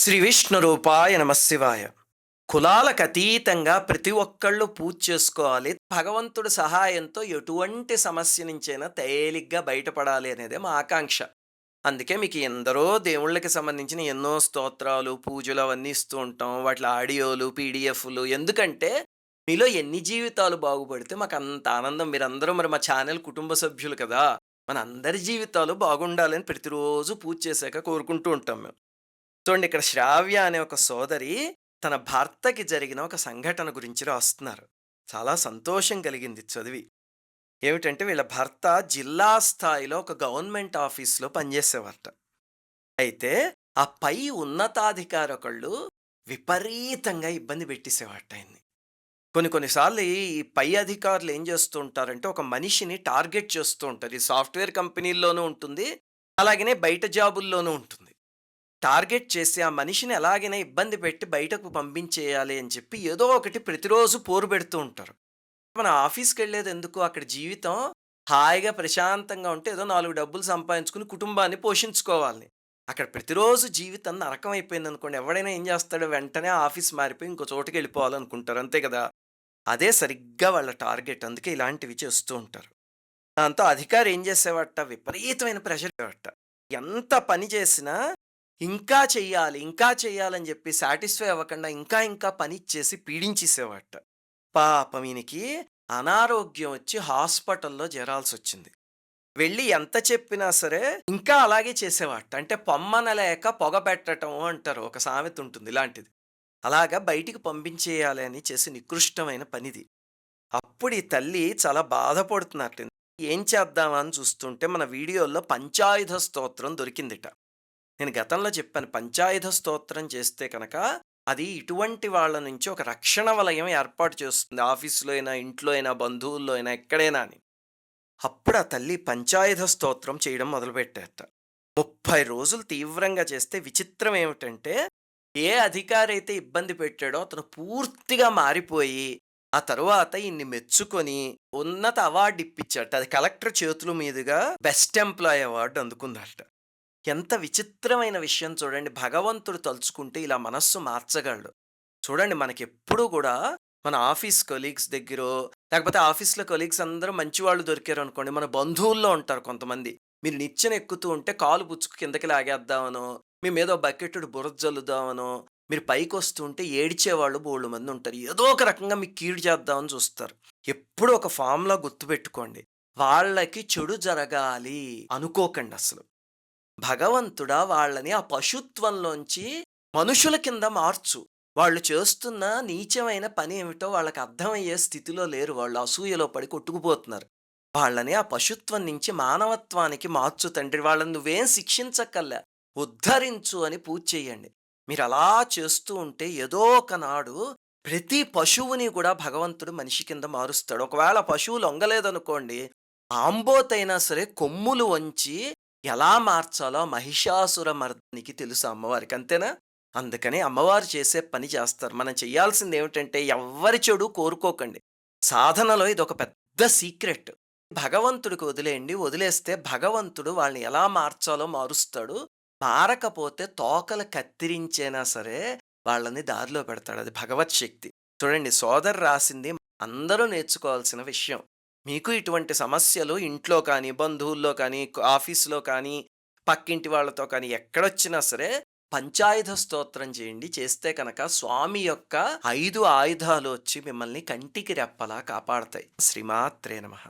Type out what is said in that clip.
శ్రీ విష్ణు రూపాయ నమశివాయ. కులాలకు అతీతంగా ప్రతి ఒక్కళ్ళు పూజ చేసుకోవాలి. భగవంతుడి సహాయంతో ఎటువంటి సమస్య నుంచైనా తేలిగ్గా బయటపడాలి అనేదే మా ఆకాంక్ష. అందుకే మీకు ఎందరో దేవుళ్ళకి సంబంధించిన ఎన్నో స్తోత్రాలు, పూజలు అవన్నీ ఇస్తూ ఉంటాం. వాటిలో ఆడియోలు, పీడిఎఫ్‌లు. ఎందుకంటే మీలో ఎన్ని జీవితాలు బాగుపడితే మాకంత ఆనందం. మీరందరూ మరి మా ఛానెల్ కుటుంబ సభ్యులు కదా! మనందరి జీవితాలు బాగుండాలని ప్రతిరోజు పూజ చేశాక కోరుకుంటూ ఉంటాం మేము. చూడండి, ఇక్కడ శ్రావ్య అనే ఒక సోదరి తన భర్తకి జరిగిన ఒక సంఘటన గురించి రాస్తున్నారు. చాలా సంతోషం కలిగింది చదివి. ఏమిటంటే వీళ్ళ భర్త జిల్లా స్థాయిలో ఒక గవర్నమెంట్ ఆఫీస్‌లో పనిచేసేవారట. అయితే ఆ పై ఉన్నతాధికారి ఒకళ్ళు విపరీతంగా ఇబ్బంది పెట్టేసేవారట ఆయన్ని. కొన్ని కొన్ని సార్లు ఈ పై అధికారులు ఏం చేస్తూ ఉంటారంటే ఒక మనిషిని టార్గెట్ చేస్తూ ఉంటారు. ఈ సాఫ్ట్‌వేర్ కంపెనీల్లోనూ ఉంటుంది. అలాగనే బయట జాబుల్లోనూ ఉంటుంది. టార్గెట్ చేసి ఆ మనిషిని ఎలాగైనా ఇబ్బంది పెట్టి బయటకు పంపించేయాలి అని చెప్పి ఏదో ఒకటి ప్రతిరోజు పోరు పెడుతూ ఉంటారు. మన ఆఫీస్‌కెళ్ళేది ఎందుకు? అక్కడ జీవితం హాయిగా ప్రశాంతంగా ఉంటే ఏదో 4 డబ్బులు సంపాదించుకొని కుటుంబాన్ని పోషించుకోవాలి. అక్కడ ప్రతిరోజు జీవితం నరకం అయిపోయిందనుకోండి, ఎవడైనా ఏం చేస్తాడు? వెంటనే ఆఫీస్ మారిపోయి ఇంకో చోటుకెళ్ళిపోవాలనుకుంటారు. అంతే కదా! అదే సరిగ్గా వాళ్ళ టార్గెట్. అందుకే ఇలాంటివి చేస్తూ ఉంటారు. దాంతో అధికారి ఏం చేసేవాడట? విపరీతమైన ప్రెషర్ ఇచ్చేవాడట. ఎంత పని చేసినా ఇంకా చెయ్యాలి, ఇంకా చెయ్యాలని జెప్పి సాటిస్ఫై అవ్వకుండా ఇంకా ఇంకా పనిచ్చేసి పీడించేసేవాడట. పాపం ఈయనకి అనారోగ్యం వచ్చి హాస్పిటల్‌లో జేరాల్సొచ్చింది. వెళ్ళి ఎంత చెప్పినా సరే ఇంకా అలాగే చేసేవాడట. అంటే పొమ్మనలేక పొగ పెట్టటం అంటారు. ఒక సామెత ఉంటుంది ఇలాంటిది. అలాగా బయటికి పంపించేయాలి అని చేసి నికృష్టమైన పనిది. అప్పుడు ఈ తల్లి చాలా బాధపడుతున్నట్టుంది. ఏం చేద్దామా అని చూస్తుంటే మన వీడియోలో పంచాయుధ స్తోత్రం దొరికిందిట. నేను గతంలో చెప్పాను. పంచాయుధ స్తోత్రం చేస్తే కనుక అది ఇటువంటి వాళ్ళ నుంచి ఒక రక్షణ వలయం ఏర్పాటు చేస్తుంది. ఆఫీస్‌లో అయినా, ఇంట్లో అయినా, బంధువుల్లో అయినా, ఎక్కడైనా అని. అప్పుడు ఆ తల్లి పంచాయుధ స్తోత్రం చేయడం మొదలుపెట్టారట. 30 రోజులు తీవ్రంగా చేస్తే విచిత్రం ఏమిటంటే, ఏ అధికారి అయితే ఇబ్బంది పెట్టాడో అతను పూర్తిగా మారిపోయి, ఆ తరువాత ఈయన్ని మెచ్చుకొని ఉన్నత అవార్డ్ ఇప్పించారట. అది కలెక్టర్ చేతుల మీదుగా బెస్ట్ ఎంప్లాయీ అవార్డ్ అందుకుందట. ఎంత విచిత్రమైన విషయం చూడండి. భగవంతుడు తలుచుకుంటే ఇలా మనస్సు మార్చగలడు. చూడండి, మనకెప్పుడూ గూడా మన ఆఫీస్ కొలీగ్స్ దగ్గరో, లేకపోతే ఆఫీస్‌లో కొలీగ్స్ అందరూ మంచివాళ్ళు దొరికారనుకోండి, మన బంధువుల్లో ఉంటారు కొంతమంది. మీరు నిచ్చెన ఎక్కుతూ ఉంటే కాలు పుచ్చుకు కిందకి లాగేద్దామనో, మీ మీద ఓ బకెట్టుడు బురద జల్లుదామనో, మీరు పైకొస్తూ ఉంటే ఏడిచేవాళ్ళు బోలెడు మందుంటారు. ఏదో ఒక రకంగా మీకు కీడు చేద్దామని చూస్తారు. ఎప్పుడూ ఒక ఫార్ములా గుర్తుపెట్టుకోండి. వాళ్ళకి చెడు జరగాలి అనుకోకండసలు. భగవంతుడా వాళ్ళని ఆ పశుత్వంలోంచి మనుషుల కింద మార్చు. వాళ్ళు చేస్తున్న నీచమైన పని ఏమిటో వాళ్ళకి అర్థమయ్యే స్థితిలో లేరు. వాళ్ళు అసూయలో పడి కొట్టుకుపోతున్నారు. వాళ్ళని ఆ పశుత్వం నుంచి మానవత్వానికి మార్చు తండ్రి. వాళ్ళని నువ్వేం శిక్షించక్కర్లే. ఉద్ధరించు అని పూజ చేయండి. మీరలా చేస్తూ ఉంటే ఏదో ఒకనాడు ప్రతి పశువుని కూడా భగవంతుడు మనిషి కింద మారుస్తాడు. ఒకవేళ పశువు లొంగలేదనుకోండి, ఆంబోతైనా సరే కొమ్ములు వంచి ఎలా మార్చాలో మహిషాసుర మర్దినికి తెలుసు అమ్మవారికి. అంతేనా? అందుకని అమ్మవారు చేసే పని చేస్తారు. మనం చేయాల్సిందేమిటంటే ఎవ్వరి చెడు కోరుకోకండి. సాధనలో ఇదొక పెద్ద సీక్రెట్. భగవంతుడికి వదిలేయండి. వదిలేస్తే భగవంతుడు వాళ్ళని ఎలా మార్చాలో మారుస్తాడు. మారకపోతే తోకలు కత్తిరించైనా సరే వాళ్ళని దారిలో పెడతాడు. అది భగవత్ శక్తి. చూడండి, సోదరు రాసింది అందరూ నేర్చుకోవాల్సిన విషయం. మీకు ఇటువంటి సమస్యలు ఇంట్లో కానీ, బంధువుల్లో కానీ, ఆఫీస్‌లో కానీ, పక్కింటి వాళ్ళతో కానీ ఎక్కడొచ్చినా సరే పంచాయుధ స్తోత్రం చేయండి. చేస్తే కనుక స్వామి యొక్క 5 ఆయుధాలు వచ్చి మిమ్మల్ని కంటికి రెప్పలా కాపాడతాయి. శ్రీమాత్రే నమః.